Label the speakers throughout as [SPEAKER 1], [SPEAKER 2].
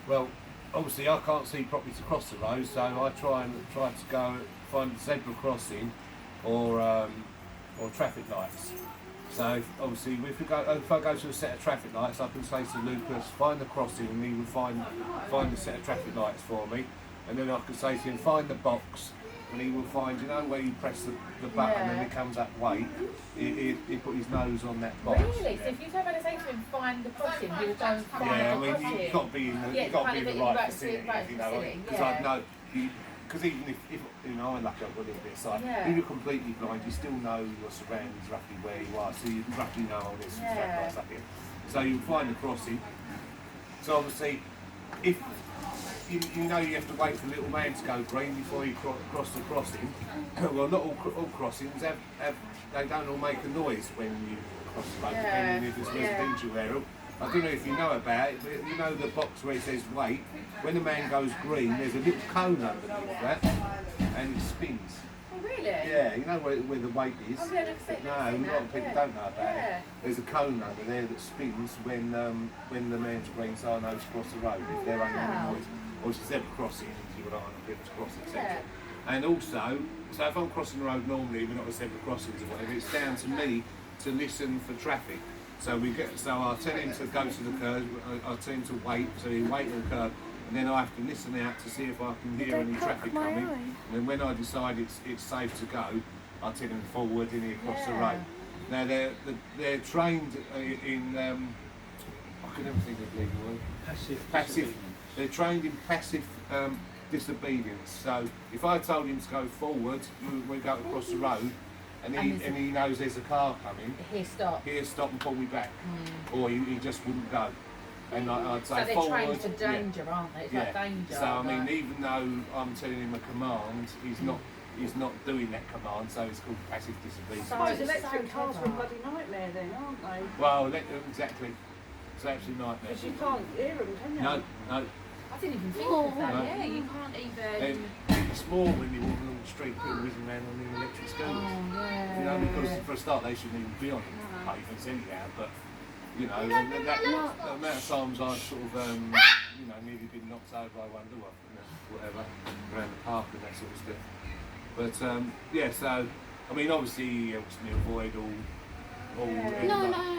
[SPEAKER 1] Well, obviously I can't see properly to cross the road, so I try to go find a zebra crossing or traffic lights. So obviously, if I go to a set of traffic lights, I can say to Lucas, find the crossing, and he will find a set of traffic lights for me. And then I can say to him, find the box, and he will find, you know, where you press the button and it comes up wait. He put his nose on that box.
[SPEAKER 2] Really? Yeah. So if you turn around and say to him, find the crossing, he will go and find the crossing.
[SPEAKER 1] Yeah, I mean, you've got to be in the right vicinity, you know, because I know. Because even if you know, I'm lucky I've got a little bit of sight. If you're completely blind, you still know your surroundings roughly where you are, so you roughly know all this traffic lights up here. So you find the crossing. So obviously, if you know you have to wait for the little man to go green before you cross the crossing. Well, not all crossings they don't all make a noise when you cross the road, depending if it's residential area. I don't know if you know about it, but you know the box where it says wait, when the man goes green, there's a little cone underneath that, and it spins.
[SPEAKER 2] Oh, really?
[SPEAKER 1] Yeah, you know where the wait is?
[SPEAKER 2] Oh, yeah, no,
[SPEAKER 1] a lot of people don't know about it. There's a cone under there that spins when the man's green, so I know to cross the road, if they're making a noise. Or it's a zebra crossing, you rely on people to cross, etc. And also, so if I'm crossing the road normally, even not a zebra crossings or whatever, it's down to me to listen for traffic. So I'll tell him to go to the curb, I'll tell him to wait, so he wait on the curb, and then I have to listen out to see if I can hear any traffic coming. And then when I decide it's safe to go, I'll tell him forward and he across the road. Now they're trained in I can never think of the legal word. Passive. They're trained in passive disobedience. So if I told him to go forward, we go across the road. And he knows there's a car coming. He'll stop and pull me back. Or he just wouldn't go. And I'd say forward.
[SPEAKER 2] So they're trained for danger, aren't they? It's like danger.
[SPEAKER 1] So I mean, even though I'm telling him a command, he's not doing that command, so it's called passive disobedience.
[SPEAKER 3] So electric cars are a bloody nightmare then, aren't they?
[SPEAKER 1] Well, exactly. It's actually a nightmare.
[SPEAKER 3] Because you can't hear them, can you?
[SPEAKER 1] No.
[SPEAKER 2] I didn't even think of that. Yeah, you can't even.
[SPEAKER 1] It's more when you're walking along the street, people whizzing around on the electric scooters. You know, because for a start they shouldn't even be on pavements anyhow. But you know, the amount of times I've sort of nearly been knocked over, I wonder whatever around the park and that sort of stuff. But so I mean, obviously he helps me avoid all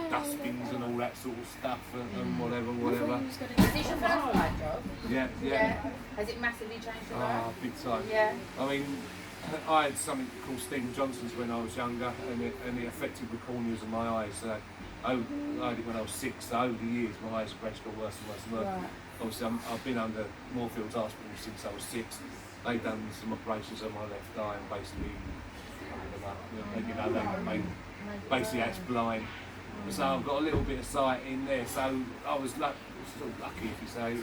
[SPEAKER 1] dustbins and all that sort of stuff and whatever.
[SPEAKER 2] Is this your first light job?
[SPEAKER 1] Yeah.
[SPEAKER 2] Has it massively changed your life?
[SPEAKER 1] Big time.
[SPEAKER 2] Yeah.
[SPEAKER 1] I mean, I had something called Stephen Johnson's when I was younger, and it affected the corneas of my eyes. I had it when I was 6, so over the years my eyes gradually got worse and worse and worse.
[SPEAKER 2] Right.
[SPEAKER 1] Obviously, I've been under Moorfields Hospital since I was 6. They've done some operations on my left eye and basically, basically that's blind. So I've got a little bit of sight in there. So I was sort of lucky, if you say.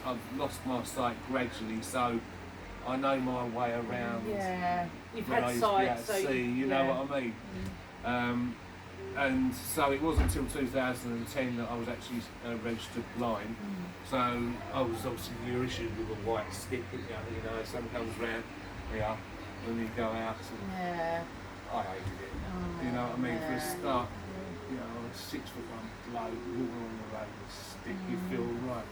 [SPEAKER 1] I've lost my sight gradually, so I know my way around.
[SPEAKER 3] Yeah, you've
[SPEAKER 1] when
[SPEAKER 3] had
[SPEAKER 1] I used
[SPEAKER 3] sight,
[SPEAKER 1] to be able to see, you know what I mean? And so it wasn't until 2010 that I was actually registered blind. So I was obviously you're issued with a white stick, you know, someone comes round, when you go out. I hated it. You know what I mean? For a start, you know, a 6'1" bloke walking on the road with a stick, you feel right.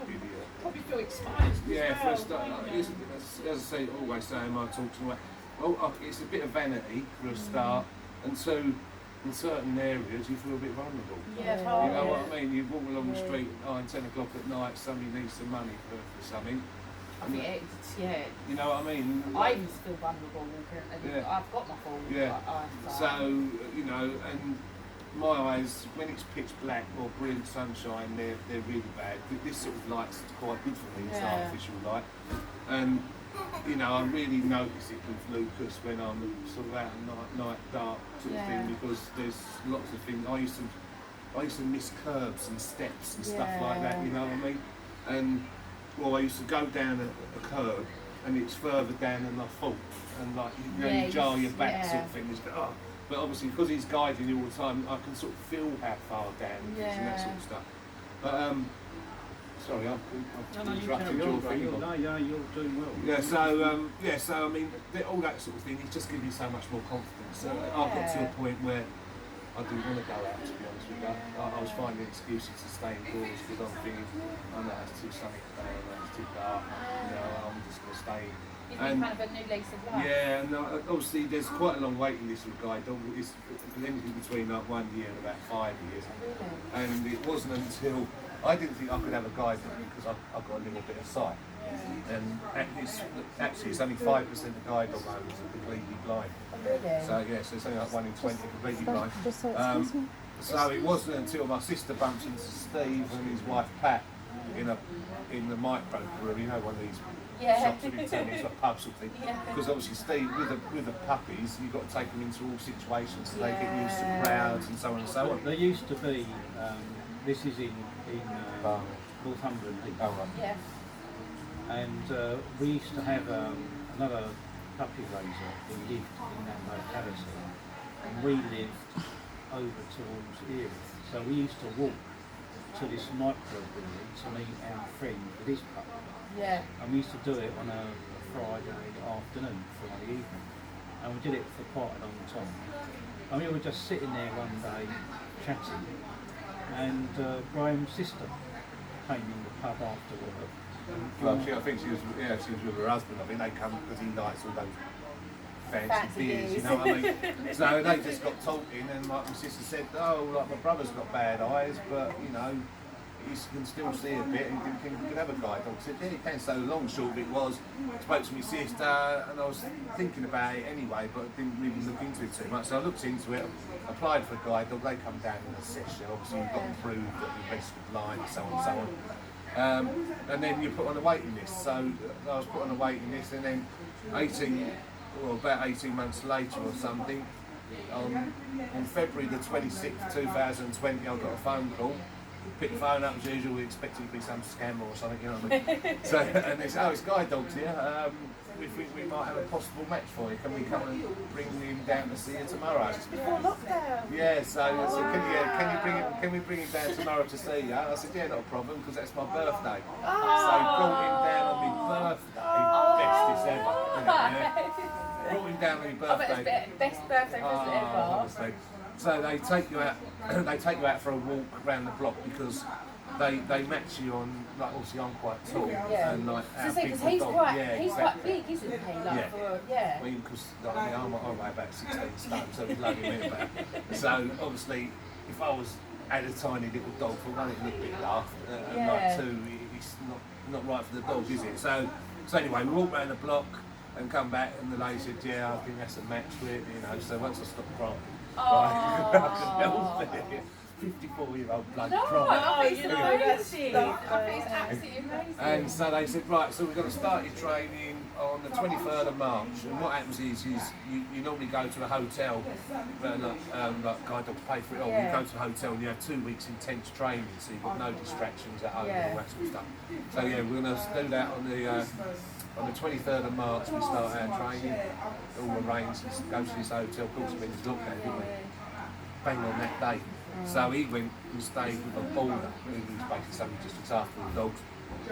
[SPEAKER 1] Idiot.
[SPEAKER 3] Probably feel exposed.
[SPEAKER 1] Yeah, for a start, as I say, always say in my talks, it's a bit of vanity for a start, and so in certain areas you feel a bit vulnerable.
[SPEAKER 3] Yeah,
[SPEAKER 1] you know what I mean? You walk along the street at 9, 10 o'clock at night, somebody needs some money for something. You know what I mean?
[SPEAKER 2] I even feel vulnerable walking. I've got my phone.
[SPEAKER 1] Yeah. So, you know, and my eyes, when it's pitch black or brilliant sunshine, they're really bad. This sort of light's quite good for me, it's artificial light. And, you know, I really notice it with Lucas when I'm sort of out at night dark sort of thing, because there's lots of things. I used to miss curbs and steps and stuff like that, you know what I mean? And I used to go down a curb and it's further down than I thought, and like you jar your back sort of thing. But obviously because he's guiding you all the time, I can sort of feel how far down it is and that sort of stuff. But sorry, I've interrupted your thing.
[SPEAKER 4] No, you're doing well.
[SPEAKER 1] Yeah, so I mean, all that sort of thing, it just gives you so much more confidence. So I've got to a point where I didn't want to go out, to be honest with you. I was finding excuses to stay indoors because I'm thinking, oh no, it's too sunny today, oh no, it's too dark, I'm just going to stay in.
[SPEAKER 2] You've been kind of a new lease of life.
[SPEAKER 1] Yeah, and obviously there's quite a long waiting list with guide dog. It's anything between like 1 year and about 5 years.
[SPEAKER 2] Really?
[SPEAKER 1] And it wasn't until I didn't think I could have a guide dog because I've got a little bit of sight. And actually it's only 5% of guide dog owners are completely blind.
[SPEAKER 2] Really?
[SPEAKER 1] So yeah, so it's only like 1 in 20 completely blind.
[SPEAKER 4] Just so excuse me.
[SPEAKER 1] So it wasn't until my sister bumped into Steve and his wife Pat in the micro brewery, you know, one of these shops with tennis, like pubs sort of thing. Because obviously Steve, with the puppies, you've got to take them into all situations so they get used to crowds and so on and so on.
[SPEAKER 5] There used to be, this is in Northumberland,
[SPEAKER 1] Oh, right.
[SPEAKER 2] Yeah.
[SPEAKER 5] and we used to have another puppy raiser who lived in that locality, and we lived over towards Erith. So we used to walk to this microbrewery to meet our friend with his puppy.
[SPEAKER 2] Yeah.
[SPEAKER 5] And we used to do it on a Friday afternoon, Friday evening. And we did it for quite a long time. And we were just sitting there one day chatting, and Graham's sister came in the pub after work.
[SPEAKER 1] Well, I think she was with her husband. I think they come because he likes all those fancy beers, you know what I mean? So they just got talking, and like my sister said, oh, like my brother's got bad eyes, but you know, he can still see a bit, and he didn't think he could have a guide dog. I said, yeah, he can. So long short of it was, I spoke to my sister, and I was thinking about it anyway, but didn't really look into it too much. So I looked into it, applied for a guide dog. They come down in a session. Obviously, you've got to prove that you're registered blind, and so on and so on. And then you're put on a waiting list. So I was put on a waiting list, and then about 18 months later or something, on February the 26th, 2020, I got a phone call. Picked the phone up as usual, we expected it to be some scammer or something, you know what I mean? So, and they said, oh, it's Guide Dogs here. We think we might have a possible match for you. Can we come and bring him down to see you tomorrow?
[SPEAKER 3] Before lockdown.
[SPEAKER 1] Yeah, so I said, can we bring him down tomorrow to see you? I said, yeah, not a problem, because that's my birthday. So brought him down on my birthday, bestest ever. Yeah. Brought him down on my
[SPEAKER 2] I bet
[SPEAKER 1] birthday.
[SPEAKER 2] it's best birthday present ever.
[SPEAKER 1] Honestly. So they take you out. They take you out for a walk around the block because they match you on. Like, obviously, I'm quite tall, and like
[SPEAKER 2] So
[SPEAKER 1] our
[SPEAKER 2] say,
[SPEAKER 1] big
[SPEAKER 2] because he's
[SPEAKER 1] dog.
[SPEAKER 2] quite,
[SPEAKER 1] Yeah,
[SPEAKER 2] he's
[SPEAKER 1] exactly.
[SPEAKER 2] quite big, isn't he? Like
[SPEAKER 1] Yeah.
[SPEAKER 2] for
[SPEAKER 1] Well, because like, I weigh about 16 stone, so he's loading me about. So obviously, if I had a tiny little dog, for one, it looked a bit daft, and like two, it's not right for the dog, is it? So anyway, we walk around the block and come back, and the lady said, yeah, I think that's a match for it, you know. So once I stopped crying, I could help it. 54-year-old bloke crying.
[SPEAKER 2] I think
[SPEAKER 3] you
[SPEAKER 2] it's
[SPEAKER 3] know,
[SPEAKER 2] amazing.
[SPEAKER 3] that's-
[SPEAKER 2] I think it's absolutely amazing.
[SPEAKER 1] And so they said, right, so we're going to start your training on the 23rd of March. And what happens is you normally go to a hotel, like Guide Dogs pay for it all. You go to a hotel and you have 2 weeks intense training, so you've got no distractions at home and all that sort of stuff. So yeah, we're going to do that on the 23rd of March. We start our training, all arranged, go to this hotel. Of course, we've been in lockdown, didn't we? Bang on that day. So he went and stayed with a boarder, who was basically somebody just looks after the dogs.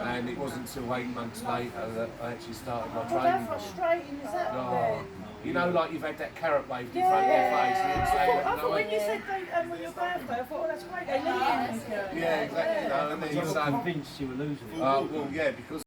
[SPEAKER 1] And it wasn't until 8 months later that I actually started my
[SPEAKER 3] How
[SPEAKER 1] training.
[SPEAKER 3] frustrating is that?
[SPEAKER 1] Oh, you know, like you've had that carrot waved in front of your face. And you say,
[SPEAKER 3] I thought when you said on your birthday, I thought, oh, that's great, they're leaving.
[SPEAKER 1] yeah, exactly. No, and then
[SPEAKER 5] You
[SPEAKER 1] you
[SPEAKER 5] were
[SPEAKER 1] say,
[SPEAKER 5] convinced you were losing it.
[SPEAKER 1] well, yeah, because